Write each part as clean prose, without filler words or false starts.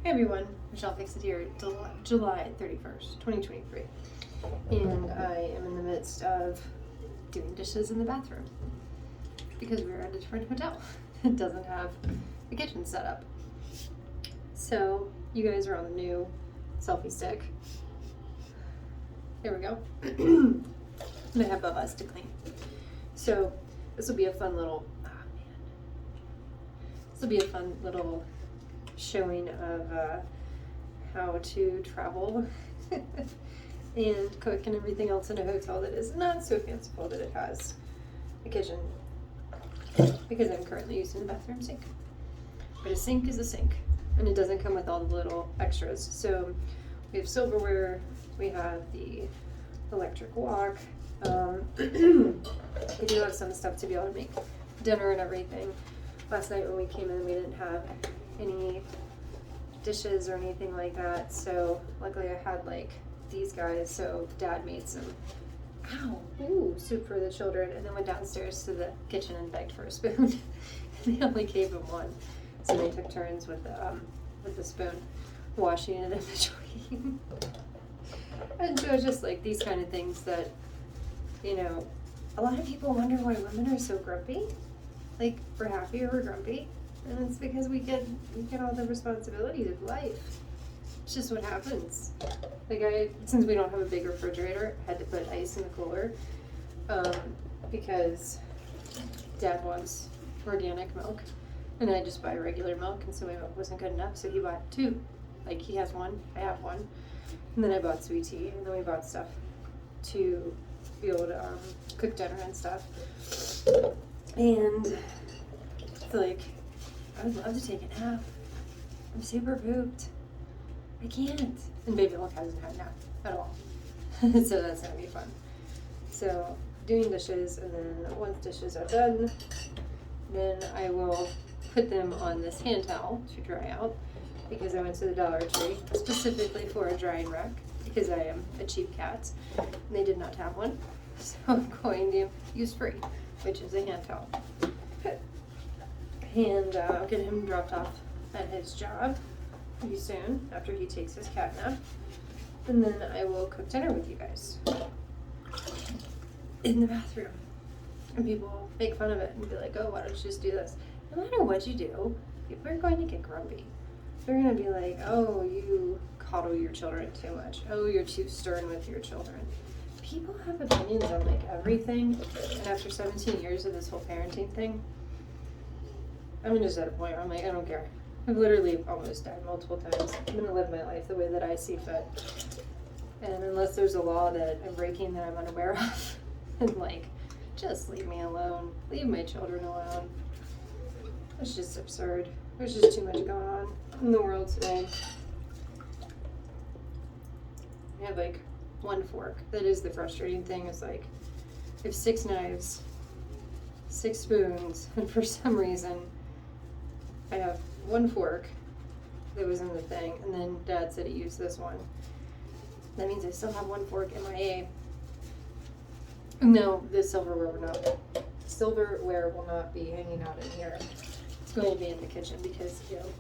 Hey everyone, Michelle Fixit here, July 31st, 2023. And I am in the midst of doing dishes in the bathroom because we're at a different hotel. It doesn't have a kitchen set up. So you guys are on the new selfie stick. There we go. And I have Bubba's to clean. So this will be a fun little, showing of how to travel and cook and everything else in a hotel that is not so fanciful that it has a kitchen, because I'm currently using the bathroom sink. But a sink is a sink, and it doesn't come with all the little extras. So we have silverware, we have the electric wok, we do have some stuff to be able to make dinner and everything. Last night when we came in, we didn't have any dishes or anything like that, so luckily I had like these guys. So Dad made some soup for the children, and then went downstairs to the kitchen and begged for a spoon. And they only gave him one, so they took turns with the spoon, washing it in between. And so it's just like these kind of things that, you know, a lot of people wonder why women are so grumpy. Like, we're happy or we're grumpy, and it's because we get all the responsibilities of life. It's just what happens. Like, since we don't have a big refrigerator, I had to put ice in the cooler, because Dad wants organic milk, and I just buy regular milk, and so my milk wasn't good enough, so he bought two. Like, he has one, I have one, and then I bought sweet tea, and then we bought stuff to be able to cook dinner and stuff. And it's like, I would love to take a nap. I'm super pooped. I can't. And Baby Milk hasn't had a nap at all. So that's gonna be fun. So doing dishes, and then once dishes are done, then I will put them on this hand towel to dry out, because I went to the Dollar Tree specifically for a drying rack, because I am a cheap cat and they did not have one. So I'm going to use free, which is a hand towel. And I'll get him dropped off at his job pretty soon after he takes his cat nap. And then I will cook dinner with you guys in the bathroom. And people make fun of it and be like, oh, why don't you just do this? No matter what you do, people are going to get grumpy. They're going to be like, oh, you coddle your children too much. Oh, you're too stern with your children. People have opinions on like everything, and after 17 years of this whole parenting thing, I'm just at a point where I'm like, I don't care. I've literally almost died multiple times. I'm gonna live my life the way that I see fit, and unless there's a law that I'm breaking that I'm unaware of, and like, just leave me alone. Leave my children alone. It's just absurd. There's just too much going on in the world today. We have like one fork. That is the frustrating thing, is like, I have 6 knives, 6 spoons, and for some reason I have one fork that was in the thing, and then Dad said he used this one. That means I still have one fork MIA. No, the silverware will not be hanging out in here. It's going to be in the kitchen because, you know.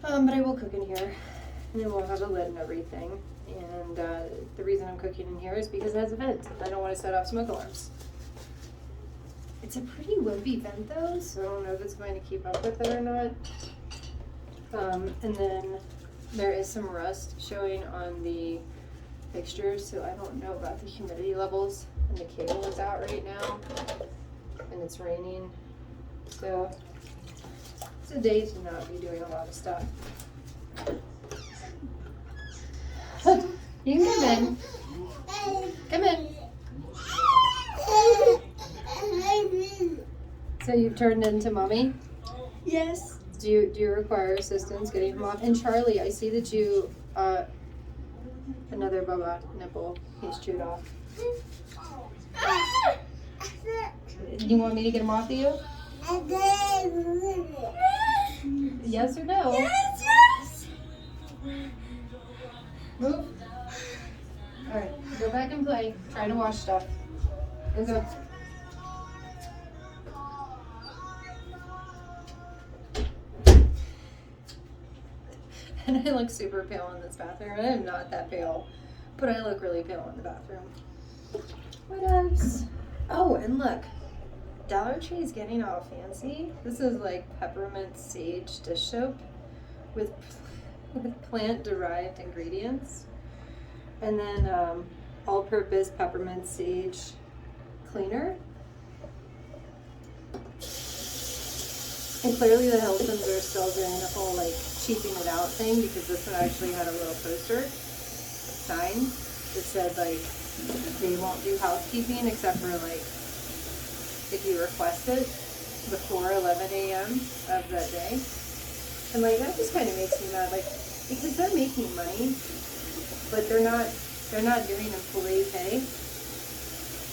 But I will cook in here, and it will have a lid and everything. And the reason I'm cooking in here is because it has a vent. I don't want to set off smoke alarms. It's a pretty wimpy vent though, so I don't know if it's going to keep up with it or not. And then there is some rust showing on the fixtures, so I don't know about the humidity levels. And the cable is out right now, and it's raining. So it's a day to not be doing a lot of stuff. You can come in. Come in. So you've turned into mommy? Yes. Do you require assistance getting him off? And Charlie, I see that you another Bubba nipple he's chewed off. You want me to get him off of you? Yes or no? Yes. Move. Alright, go back and play. Try to wash stuff. And go. And I look super pale in this bathroom, and I'm not that pale, but I look really pale in the bathroom. What else? Oh, and look, Dollar Tree is getting all fancy. This is like peppermint sage dish soap with plant-derived ingredients. And then all-purpose peppermint sage cleaner. And clearly the Hiltons are still doing the whole like cheaping it out thing, because this one actually had a little poster sign that said like they won't do housekeeping except for like if you request it before 11 a.m. of that day. And like that just kind of makes me mad, like, because they're making money, but they're not doing employee pay.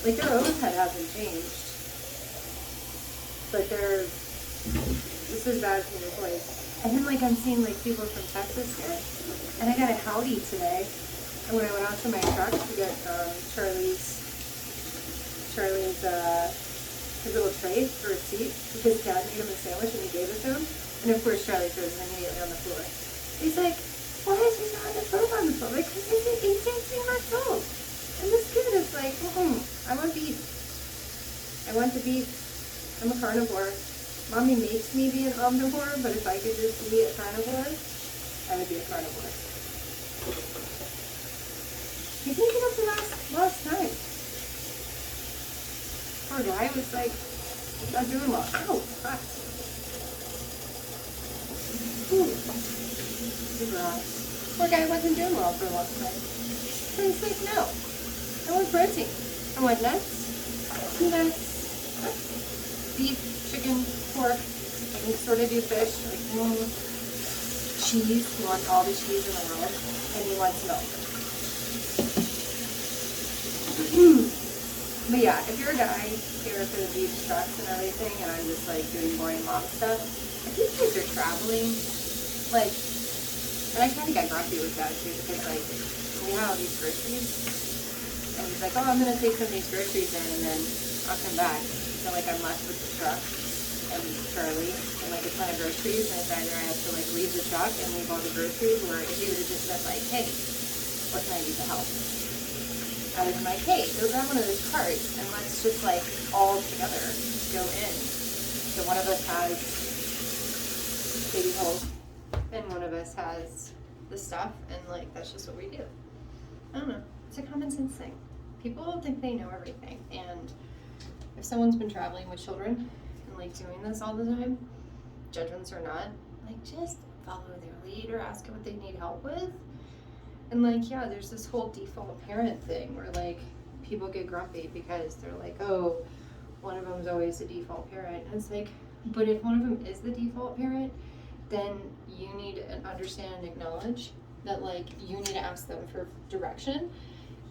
Like their overhead hasn't changed, but this is bad for the employees. And then like I'm seeing like people from Texas here, and I got a howdy today. And when I went out to my truck to get Charlie's his little tray for a seat, because Dad made him a sandwich and he gave it to him. And of course Charlie throws it immediately on the floor. He's like, why is he not the food on the floor? Like, because he's 18 months old. And this kid is like, I want beef. I want the beef. I'm a carnivore. Mommy makes me be an omnivore, but if I could just be a carnivore, I would be a carnivore. He didn't get up the last time. Poor guy was like, not doing well. Oh, hot. Ooh. Poor guy wasn't doing well for a long time. So he's like, no, I want protein. I want nuts, peanuts, beef, chicken, pork. I can sort of do fish, like cheese. He wants all the cheese in the world, and he wants milk. But yeah, if you're a guy here for the beach trucks and everything, and I'm just like doing boring mom stuff, if you guys are traveling, like, and I kind of got grumpy with Dad too, because like we had all these groceries, and he's like, oh, I'm gonna take some of these groceries in, and then I'll come back. So like I'm left with the truck and Charlie and like a ton of groceries, and it's either I have to like leave the truck and leave all the groceries, or if he would have just said like, hey, what can I do to help? I was like, hey, go grab one of those carts and let's just like all together go in. So one of us has baby holes and one of us has the stuff, and like that's just what we do. I don't know. It's a common sense thing. People think they know everything, and if someone's been traveling with children and like doing this all the time, judgments or not, like just follow their lead or ask them what they need help with. And like, yeah, there's this whole default parent thing where like people get grumpy because they're like, oh, one of them's always the default parent. And it's like, but if one of them is the default parent, then you need to understand and acknowledge that like you need to ask them for direction,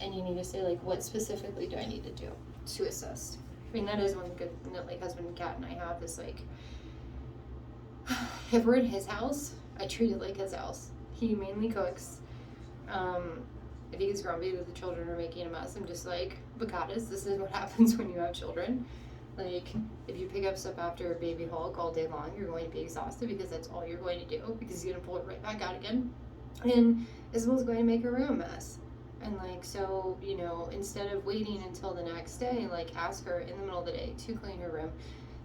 and you need to say like, what specifically do I need to do to assist? I mean, that is one good thing that like husband Kat and I have is like, if we're in his house, I treat it like his house. He mainly cooks. If he gets grumpy that the children are making a mess, I'm just like, Bakatas, this is what happens when you have children. Like, if you pick up stuff after a baby Hulk all day long, you're going to be exhausted because that's all you're going to do, because he's going to pull it right back out again. And Isabel's going to make her room a mess. And like, so, you know, instead of waiting until the next day, like ask her in the middle of the day to clean her room,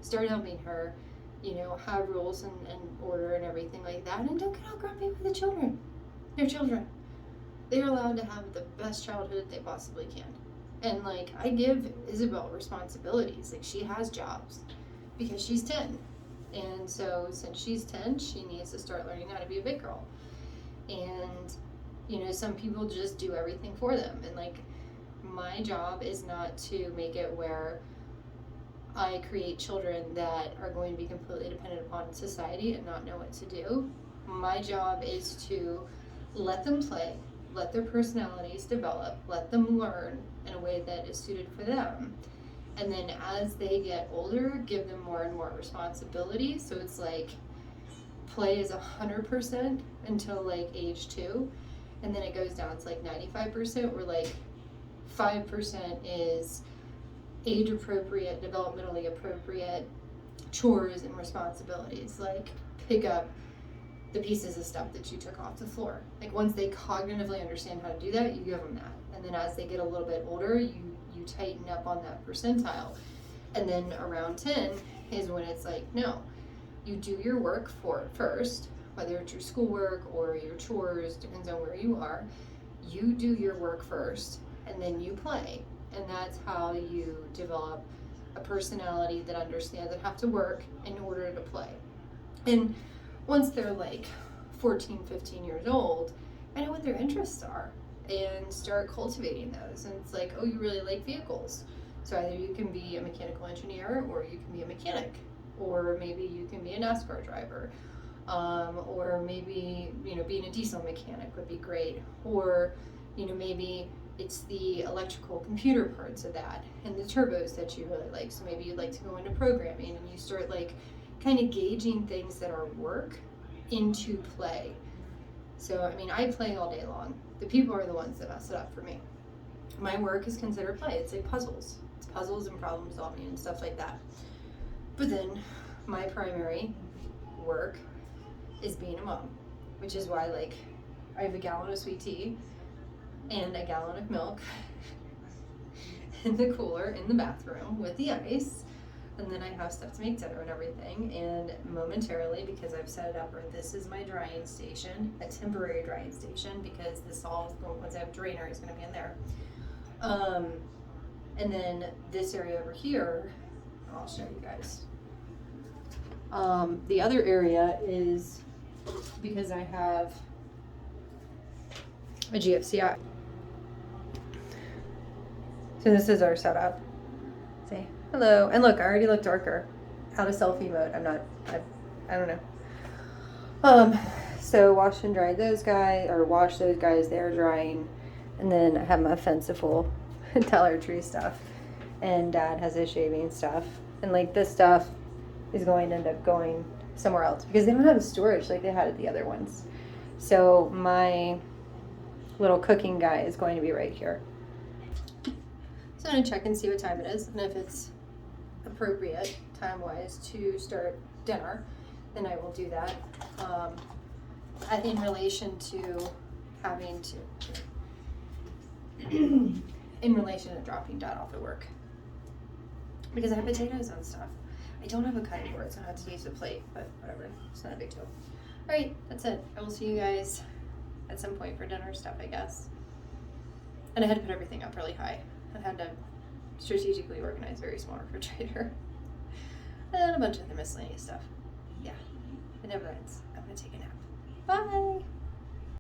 start helping her, you know, have rules and order and everything like that. And don't get all grumpy with the children. They're children. They're allowed to have the best childhood they possibly can. And like, I give Isabel responsibilities. Like, she has jobs because she's 10. And so since she's 10, she needs to start learning how to be a big girl. And, you know, some people just do everything for them. And like, my job is not to make it where I create children that are going to be completely dependent upon society and not know what to do. My job is to let them play, let their personalities develop, let them learn in a way that is suited for them. And then as they get older, give them more and more responsibility. So it's like play is 100% until like age 2. And then it goes down to like 95%, where like 5% is age appropriate, developmentally appropriate chores and responsibilities, like pick up the pieces of stuff that you took off the floor. Like once they cognitively understand how to do that, you give them that. And then as they get a little bit older, you tighten up on that percentile. And then around 10 is when it's like, no, you do your work first, whether it's your schoolwork or your chores, depends on where you are. You do your work first, and then you play. And that's how you develop a personality that understands that have to work in order to play. And once they're like 14, 15 years old, I know what their interests are and start cultivating those. And it's like, oh, you really like vehicles. So either you can be a mechanical engineer or you can be a mechanic, or maybe you can be a NASCAR driver, or maybe, being a diesel mechanic would be great, or, maybe it's the electrical computer parts of that and the turbos that you really like. So maybe you'd like to go into programming, and you start like kind of gauging things that are work into play. So, I play all day long. The people are the ones that mess it up for me. My work is considered play. It's like puzzles. It's puzzles and problem solving and stuff like that. But then my primary work is being a mom, which is why like I have a gallon of sweet tea and a gallon of milk in the cooler in the bathroom with the ice. And then I have stuff to make dinner and everything. And momentarily, because I've set it up where this is my drying station, a temporary drying station, because this all, once I have a drainer, is going to be in there. And then this area over here, I'll show you guys. The other area is because I have a GFCI. So this is our setup. Say hello. And look, I already look darker. Out of selfie mode. I don't know. So wash and dry those guys, or wash those guys, they're drying. And then I have my fanciful Dollar Tree stuff. And Dad has his shaving stuff. And like this stuff is going to end up going somewhere else because they don't have a storage like they had at the other ones. So my little cooking guy is going to be right here. So I'm going to check and see what time it is, and if it's appropriate time-wise to start dinner, then I will do that. In relation to having to, in relation to dropping Dad off at work, because I have potatoes and stuff. I don't have a cutting board, so I have to use a plate, but whatever, it's not a big deal. All right, that's it. I will see you guys at some point for dinner stuff, I guess. And I had to put everything up really high. I had to strategically organize a very small refrigerator. And a bunch of the miscellaneous stuff. Yeah, it never ends. I'm gonna take a nap. Bye!